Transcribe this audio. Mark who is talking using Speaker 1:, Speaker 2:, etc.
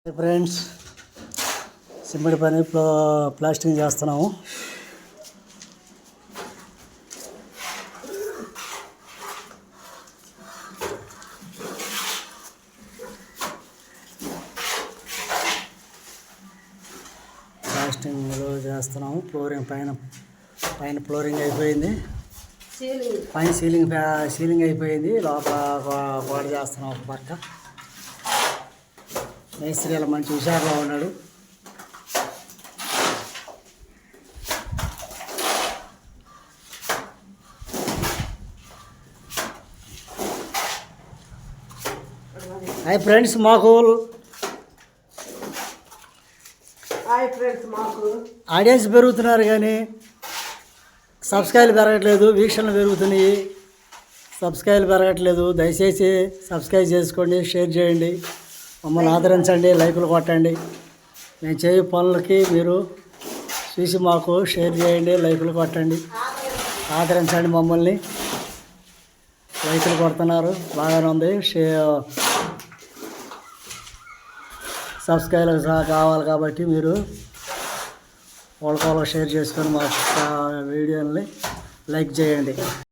Speaker 1: Friends, cement పని plastering చేస్తున్నాము. ప్లాస్టింగ్లో చేస్తున్నాము. ఫ్లోరింగ్ పైన ఫ్లోరింగ్ అయిపోయింది. పైన సీలింగ్ అయిపోయింది. లోపల గోడ చేస్తున్నాం. ఒక పక్క మేస్త్రి ఇలా మంచి హుషారుగా ఉన్నాడు. హాయ్ ఫ్రెండ్స్, మాకు ఆడియన్స్ పెరుగుతున్నారు కానీ సబ్స్క్రైబ్లు పెరగట్లేదు. వీక్షణలు పెరుగుతున్నాయి, సబ్స్క్రైబ్లు పెరగట్లేదు. దయచేసి సబ్స్క్రైబ్ చేసుకోండి, షేర్ చేయండి, మమ్మల్ని ఆదరించండి, లైకులు కొట్టండి. మేము చేయే పనులకి మీరు చూసి మాకు షేర్ చేయండి, లైకులు కొట్టండి, ఆదరించండి. మమ్మల్ని లైకులు కొడుతున్నారు, బాగానే ఉంది. సబ్స్క్రైబ్ కావాలి కాబట్టి మీరు వాళ్ళకి షేర్ చేసుకొని మా వీడియోని లైక్ చేయండి.